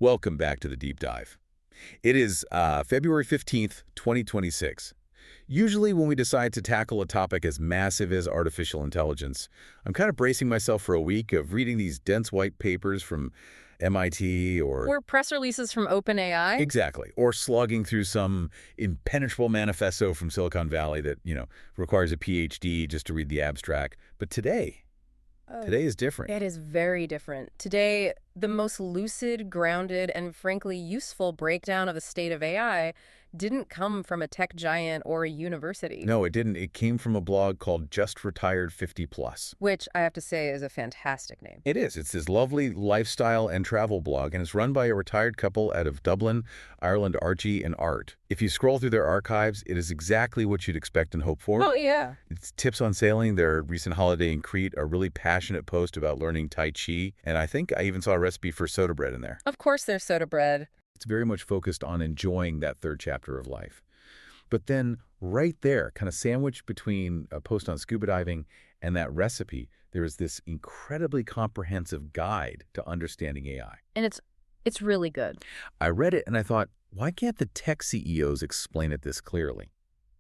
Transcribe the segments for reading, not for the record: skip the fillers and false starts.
Welcome back to the deep dive. It is February 15th, 2026. Usually when we decide to tackle a topic as massive as artificial intelligence, I'm kind of bracing myself for a week of reading these dense white papers from MIT Or press releases from OpenAI? exactly, or slogging through some impenetrable manifesto from Silicon Valley that, requires a PhD just to read the abstract. But today is different. It is very different. Today, the most lucid, grounded, and frankly useful breakdown of the state of AI didn't come from a tech giant or a university. No, it didn't. It came from a blog called Just Retired 50 Plus. Which I have to say is a fantastic name. It is. It's this lovely lifestyle and travel blog, and it's run by a retired couple out of Dublin, Ireland, Archie and Art. If you scroll through their archives, it is exactly what you'd expect and hope for. Oh, yeah. It's tips on sailing, their recent holiday in Crete, a really passionate post about learning Tai Chi, and I think I even saw a recipe for soda bread in there. Of course there's soda bread. It's very much focused on enjoying that third chapter of life. But then right there, kind of sandwiched between a post on scuba diving and that recipe, there is this incredibly comprehensive guide to understanding AI. And it's really good. I read it and I thought, why can't the tech CEOs explain it this clearly?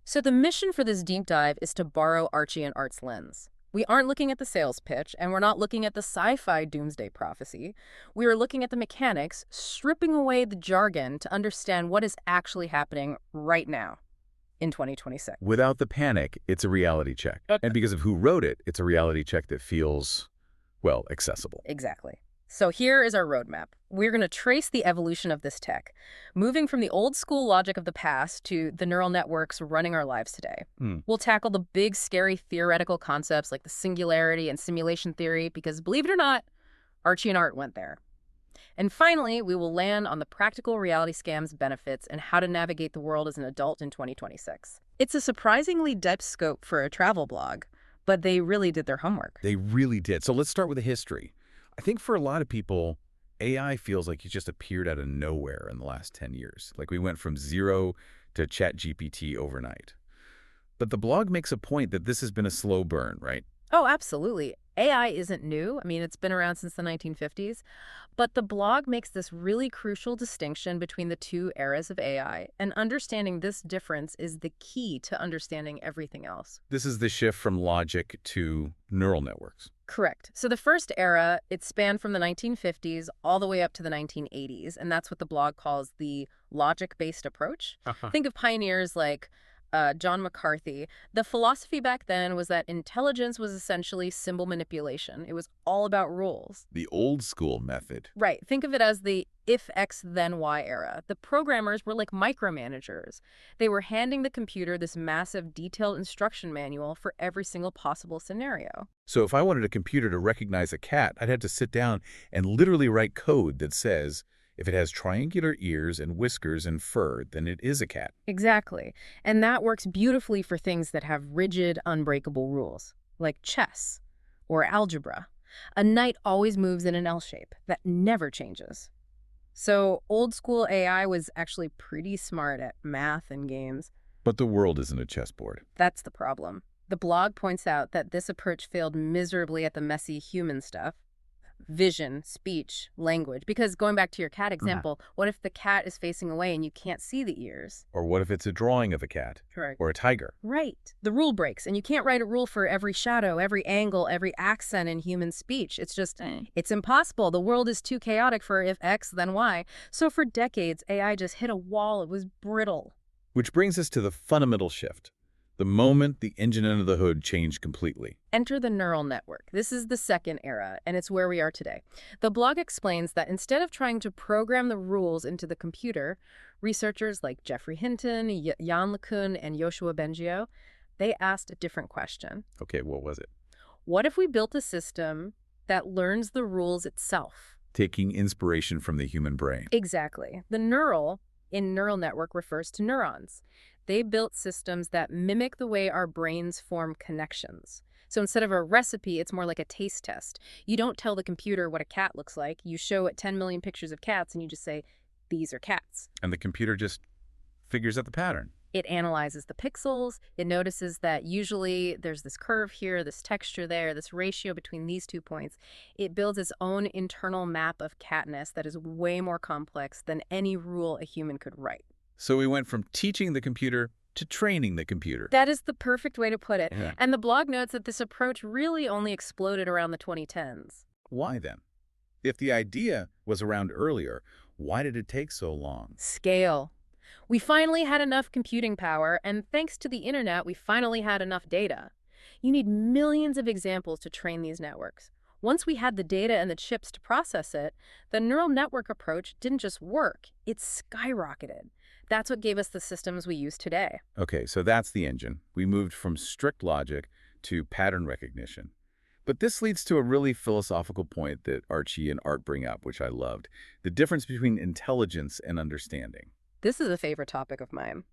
So the mission for this deep dive is to borrow Archie and Art's lens. We aren't looking at the sales pitch, and we're not looking at the sci-fi doomsday prophecy. We are looking at the mechanics, stripping away the jargon to understand what is actually happening right now in 2026. Without the panic, it's a reality check. Okay. And because of who wrote it, it's a reality check that feels, well, accessible. Exactly. So here is our roadmap. We're going to trace the evolution of this tech, moving from the old school logic of the past to the neural networks running our lives today. We'll tackle the big, scary theoretical concepts like the singularity and simulation theory because, believe it or not, Archie and Art went there. And finally, we will land on the practical reality scams benefits and how to navigate the world as an adult in 2026. It's a surprisingly depth scope for a travel blog, but they really did their homework. They really did. So let's start with the history. I think for a lot of people, AI feels like it just appeared out of nowhere in the last 10 years. Like we went from zero to ChatGPT overnight. But the blog makes a point that this has been a slow burn, right? Oh, absolutely. AI isn't new. I mean, it's been around since the 1950s. But the blog makes this really crucial distinction between the two eras of AI, and understanding this difference is the key to understanding everything else. This is the shift from logic to neural networks. Correct. So the first era, it spanned from the 1950s all the way up to the 1980s, and that's what the blog calls the logic-based approach. Think of pioneers like John McCarthy. The philosophy back then was that intelligence was essentially symbol manipulation. It was all about rules. The old school method. Right. Think of it as the if X then Y era. The programmers were like micromanagers. They were handing the computer this massive detailed instruction manual for every single possible scenario. So if I wanted a computer to recognize a cat, I'd have to sit down and literally write code that says, if it has triangular ears and whiskers and fur, then it is a cat. Exactly. And that works beautifully for things that have rigid, unbreakable rules, like chess or algebra. A knight always moves in an L shape. That never changes. So old school AI was actually pretty smart at math and games. But the world isn't a chessboard. That's the problem. The blog points out that this approach failed miserably at the messy human stuff. Vision, speech, language. Because going back to your cat example, what if the cat is facing away and you can't see the ears? Or what if it's a drawing of a cat? Correct. Or a tiger? Right. The rule breaks, and you can't write a rule for every shadow, every angle, every accent in human speech. It's just, it's impossible. The world is too chaotic for if X, then Y. So for decades, AI just hit a wall. It was brittle. Which brings us to the fundamental shift. The moment the engine under the hood changed completely. Enter the neural network. This is the second era, and it's where we are today. The blog explains that instead of trying to program the rules into the computer, researchers like Geoffrey Hinton, Jan LeCun, and Yoshua Bengio, they asked a different question. Okay, what was it? What if we built a system that learns the rules itself? Taking inspiration from the human brain. Exactly. The neural in neural network refers to neurons. They built systems that mimic the way our brains form connections. So instead of a recipe, it's more like a taste test. You don't tell the computer what a cat looks like. You show it 10 million pictures of cats and you just say, these are cats. And the computer just figures out the pattern. It analyzes the pixels. It notices that usually there's this curve here, this texture there, this ratio between these 2 points. It builds its own internal map of Katniss that is way more complex than any rule a human could write. So we went from teaching the computer to training the computer. That is the perfect way to put it. Yeah. And the blog notes that this approach really only exploded around the 2010s. Why then? If the idea was around earlier, why did it take so long? Scale. We finally had enough computing power, and thanks to the internet, we finally had enough data. You need millions of examples to train these networks. Once we had the data and the chips to process it, the neural network approach didn't just work, it skyrocketed. That's what gave us the systems we use today. Okay, so that's the engine. We moved from strict logic to pattern recognition. But this leads to a really philosophical point that Archie and Art bring up, which I loved. The difference between intelligence and understanding. This is a favorite topic of mine.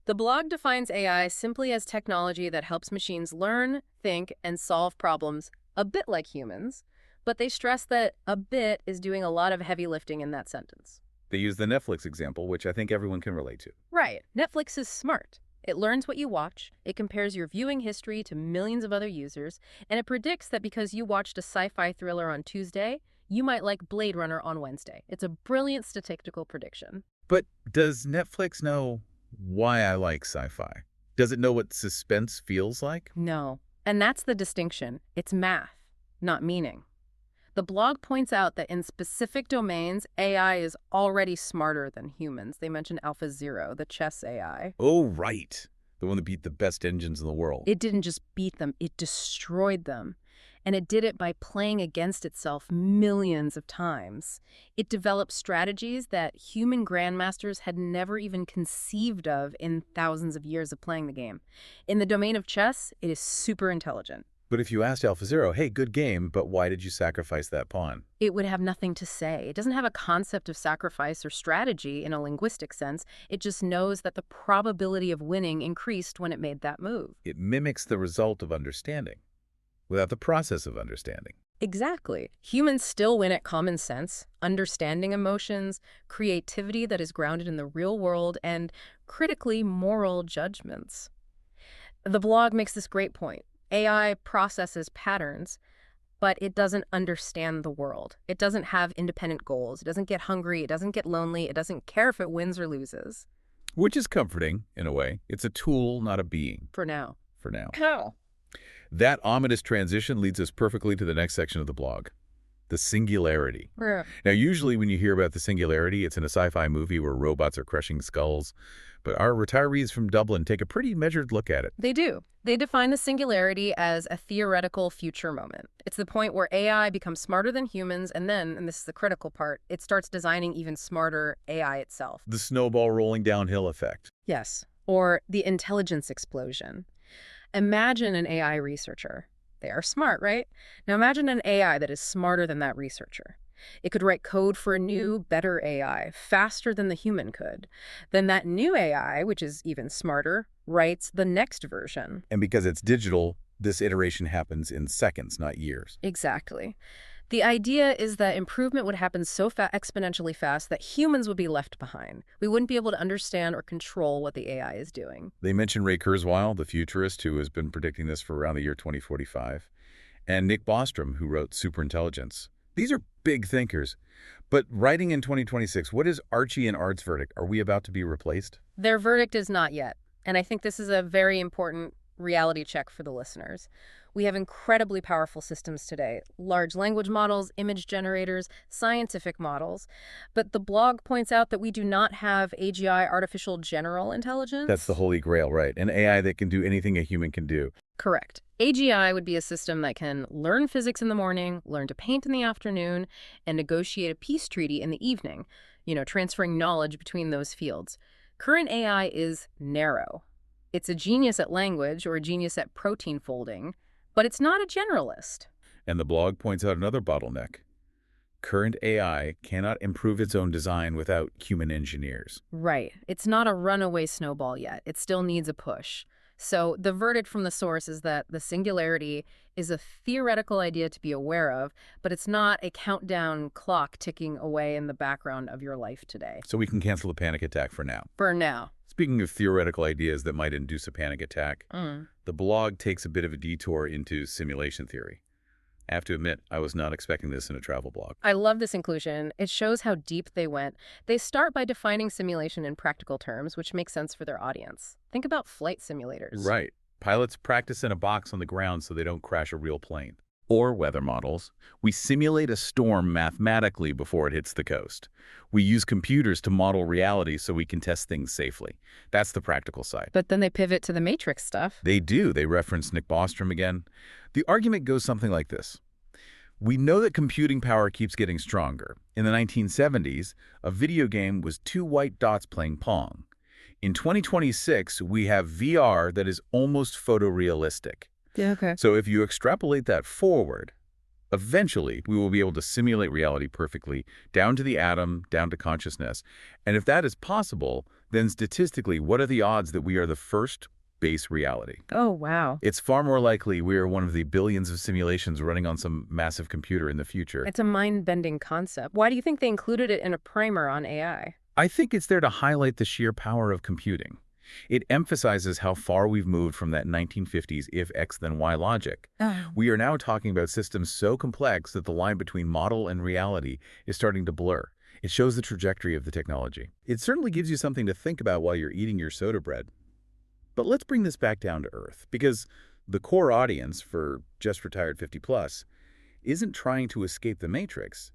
The blog defines AI simply as technology that helps machines learn, think, and solve problems a bit like humans, but they stress that a bit is doing a lot of heavy lifting in that sentence. They use the Netflix example, which I think everyone can relate to. Right. Netflix is smart. It learns what you watch, it compares your viewing history to millions of other users, and it predicts that because you watched a sci-fi thriller on Tuesday, you might like Blade Runner on Wednesday. It's a brilliant statistical prediction. But does Netflix know why I like sci-fi? Does it know what suspense feels like? No. And that's the distinction. It's math, not meaning. The blog points out that in specific domains, AI is already smarter than humans. They mention AlphaZero, the chess AI. Oh, right. The one that beat the best engines in the world. It didn't just beat them, it destroyed them. And it did it by playing against itself millions of times. It developed strategies that human grandmasters had never even conceived of in thousands of years of playing the game. In the domain of chess, it is super intelligent. But if you asked AlphaZero, hey, good game, but why did you sacrifice that pawn? It would have nothing to say. It doesn't have a concept of sacrifice or strategy in a linguistic sense. It just knows that the probability of winning increased when it made that move. It mimics the result of understanding, without the process of understanding. Exactly. Humans still win at common sense, understanding emotions, creativity that is grounded in the real world, and, critically, moral judgments. The blog makes this great point. AI processes patterns, but it doesn't understand the world. It doesn't have independent goals. It doesn't get hungry. It doesn't get lonely. It doesn't care if it wins or loses. Which is comforting, in a way. It's a tool, not a being. For now. For now. How? That ominous transition leads us perfectly to the next section of the blog. The singularity. Yeah. Now, usually when you hear about the singularity, it's in a sci-fi movie where robots are crushing skulls. But our retirees from Dublin take a pretty measured look at it. They do. They define the singularity as a theoretical future moment. It's the point where AI becomes smarter than humans, and then, and this is the critical part, it starts designing even smarter AI itself. The snowball rolling downhill effect. Yes. Or the intelligence explosion. Imagine an AI researcher. They are smart, right? Now imagine an AI that is smarter than that researcher. It could write code for a new, better AI faster than the human could. Then that new AI, which is even smarter, writes the next version. And because it's digital, this iteration happens in seconds, not years. Exactly. The idea is that improvement would happen so exponentially fast that humans would be left behind. We wouldn't be able to understand or control what the AI is doing. They mention Ray Kurzweil, the futurist who has been predicting this for around the year 2045, and Nick Bostrom, who wrote Superintelligence. These are big thinkers. But writing in 2026, what is Archie and Art's verdict? Are we about to be replaced? Their verdict is not yet. And I think this is a very important reality check for the listeners. We have incredibly powerful systems today, large language models, image generators, scientific models. But the blog points out that we do not have AGI, artificial general intelligence. That's the holy grail, right? An AI that can do anything a human can do. Correct. AGI would be a system that can learn physics in the morning, learn to paint in the afternoon, and negotiate a peace treaty in the evening, transferring knowledge between those fields. Current AI is narrow. It's a genius at language or a genius at protein folding, but it's not a generalist. And the blog points out another bottleneck. Current AI cannot improve its own design without human engineers. Right. It's not a runaway snowball yet. It still needs a push. So the verdict from the source is that the singularity is a theoretical idea to be aware of, but it's not a countdown clock ticking away in the background of your life today. So we can cancel the panic attack for now. For now. Speaking of theoretical ideas that might induce a panic attack, the blog takes a bit of a detour into simulation theory. I have to admit, I was not expecting this in a travel blog. I love this inclusion. It shows how deep they went. They start by defining simulation in practical terms, which makes sense for their audience. Think about flight simulators. Right. Pilots practice in a box on the ground so they don't crash a real plane. Or weather models. We simulate a storm mathematically before it hits the coast. We use computers to model reality so we can test things safely. That's the practical side. But then they pivot to the Matrix stuff. They do. They reference Nick Bostrom again. The argument goes something like this. We know that computing power keeps getting stronger. In the 1970s, a video game was two white dots playing Pong. In 2026, we have VR that is almost photorealistic. Yeah, okay. So if you extrapolate that forward, eventually we will be able to simulate reality perfectly, down to the atom, down to consciousness. And if that is possible, then statistically, what are the odds that we are the first base reality? Oh, wow. It's far more likely we are one of the billions of simulations running on some massive computer in the future. It's a mind-bending concept. Why do you think they included it in a primer on AI? I think it's there to highlight the sheer power of computing. It emphasizes how far we've moved from that 1950s if X then Y logic. We are now talking about systems so complex that the line between model and reality is starting to blur. It shows the trajectory of the technology. It certainly gives you something to think about while you're eating your soda bread. But let's bring this back down to earth, because the core audience for Just Retired 50 Plus isn't trying to escape the Matrix.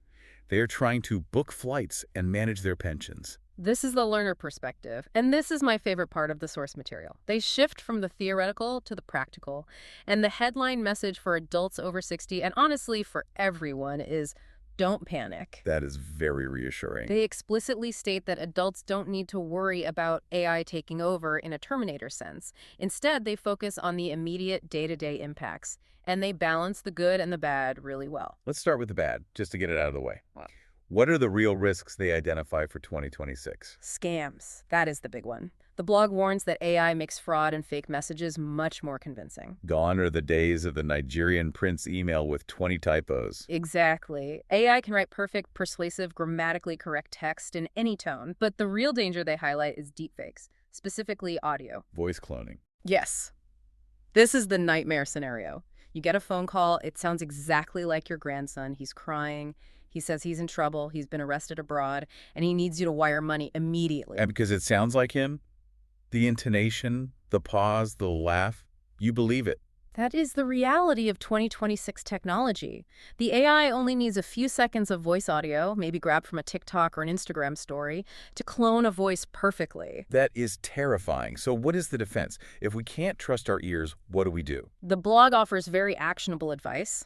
They are trying to book flights and manage their pensions. This is the learner perspective, and this is my favorite part of the source material. They shift from the theoretical to the practical, and the headline message for adults over 60, and honestly for everyone, is don't panic. That is very reassuring. They explicitly state that adults don't need to worry about AI taking over in a Terminator sense. Instead, they focus on the immediate day-to-day impacts, and they balance the good and the bad really well. Let's start with the bad, just to get it out of the way. Wow. What are the real risks they identify for 2026? Scams. That is the big one. The blog warns that AI makes fraud and fake messages much more convincing. Gone are the days of the Nigerian prince email with 20 typos. Exactly. AI can write perfect, persuasive, grammatically correct text in any tone, but the real danger they highlight is deepfakes, specifically audio. Voice cloning. Yes. This is the nightmare scenario. You get a phone call, it sounds exactly like your grandson. He's crying. He says he's in trouble, he's been arrested abroad, and he needs you to wire money immediately. And because it sounds like him, the intonation, the pause, the laugh, you believe it. That is the reality of 2026 technology. The AI only needs a few seconds of voice audio, maybe grabbed from a TikTok or an Instagram story, to clone a voice perfectly. That is terrifying. So what is the defense? If we can't trust our ears, what do we do? The blog offers very actionable advice.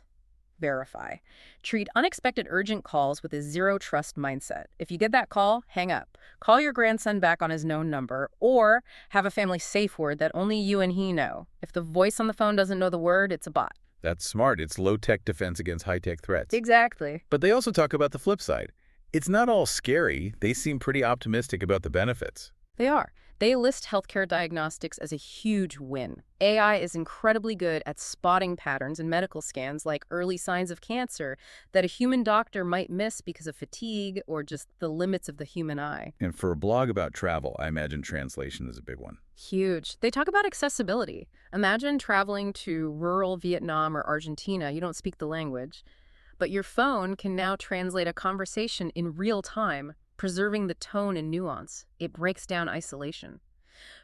Verify. Treat unexpected urgent calls with a zero-trust mindset. If you get that call, hang up. Call your grandson back on his known number, or have a family safe word that only you and he know. If the voice on the phone doesn't know the word, it's a bot. That's smart. It's low-tech defense against high-tech threats. Exactly. But they also talk about the flip side. It's not all scary. They seem pretty optimistic about the benefits. They are. They list healthcare diagnostics as a huge win. AI is incredibly good at spotting patterns in medical scans, like early signs of cancer that a human doctor might miss because of fatigue or just the limits of the human eye. And for a blog about travel, I imagine translation is a big one. Huge. They talk about accessibility. Imagine traveling to rural Vietnam or Argentina. You don't speak the language, but your phone can now translate a conversation in real time, preserving the tone and nuance. It breaks down isolation.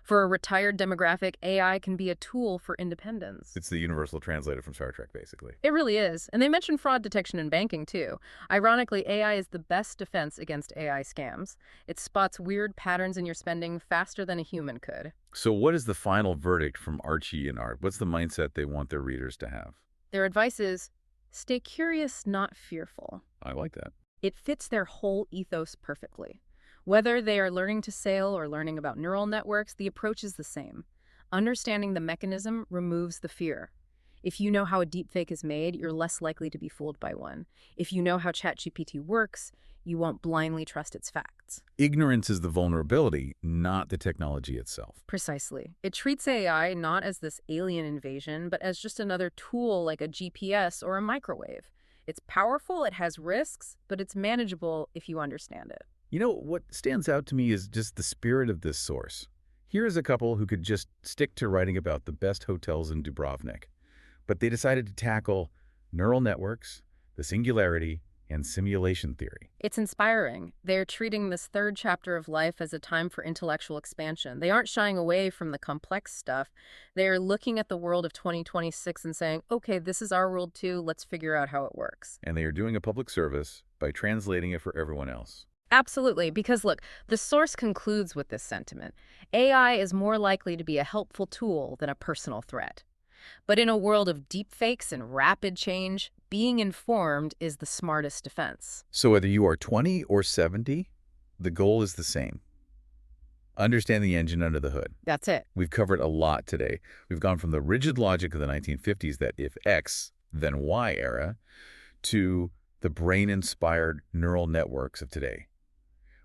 For a retired demographic, AI can be a tool for independence. It's the universal translator from Star Trek, basically. It really is. And they mention fraud detection in banking, too. Ironically, AI is the best defense against AI scams. It spots weird patterns in your spending faster than a human could. So what is the final verdict from Archie and Art? What's the mindset they want their readers to have? Their advice is, stay curious, not fearful. I like that. It fits their whole ethos perfectly. Whether they are learning to sail or learning about neural networks, the approach is the same. Understanding the mechanism removes the fear. If you know how a deepfake is made, you're less likely to be fooled by one. If you know how ChatGPT works, you won't blindly trust its facts. Ignorance is the vulnerability, not the technology itself. Precisely. It treats AI not as this alien invasion, but as just another tool like a GPS or a microwave. It's powerful, it has risks, but it's manageable if you understand it. You know, what stands out to me is just the spirit of this source. Here is a couple who could just stick to writing about the best hotels in Dubrovnik, but they decided to tackle neural networks, the singularity, and simulation theory. It's inspiring. They're treating this third chapter of life as a time for intellectual expansion. They aren't shying away from the complex stuff. They're looking at the world of 2026 and saying, okay, this is our world too. Let's figure out how it works. And they are doing a public service by translating it for everyone else. Absolutely, because look, the source concludes with this sentiment. AI is more likely to be a helpful tool than a personal threat. But in a world of deepfakes and rapid change, being informed is the smartest defense. So whether you are 20 or 70, the goal is the same. Understand the engine under the hood. That's it. We've covered a lot today. We've gone from the rigid logic of the 1950s that if X, then Y era, to the brain-inspired neural networks of today.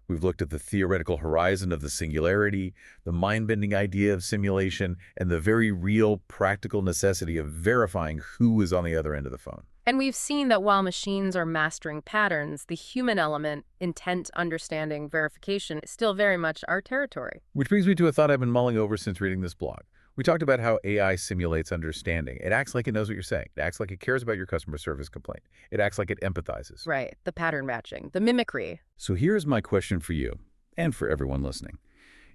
We've looked at the theoretical horizon of the singularity, the mind-bending idea of simulation, and the very real practical necessity of verifying who is on the other end of the phone. And we've seen that while machines are mastering patterns, the human element, intent, understanding, verification, is still very much our territory. Which brings me to a thought I've been mulling over since reading this blog. We talked about how AI simulates understanding. It acts like it knows what you're saying. It acts like it cares about your customer service complaint. It acts like it empathizes. Right, the pattern matching, the mimicry. So here's my question for you, and for everyone listening.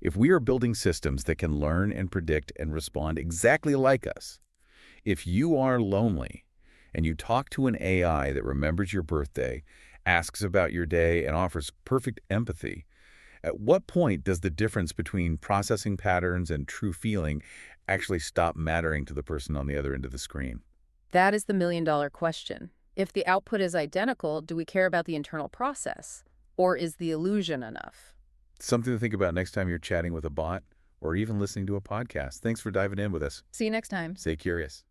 If we are building systems that can learn and predict and respond exactly like us, if you are lonely and you talk to an AI that remembers your birthday, asks about your day, and offers perfect empathy, at what point does the difference between processing patterns and true feeling actually stop mattering to the person on the other end of the screen? That is the million-dollar question. If the output is identical, do we care about the internal process? Or is the illusion enough? Something to think about next time you're chatting with a bot or even listening to a podcast. Thanks for diving in with us. See you next time. Stay curious.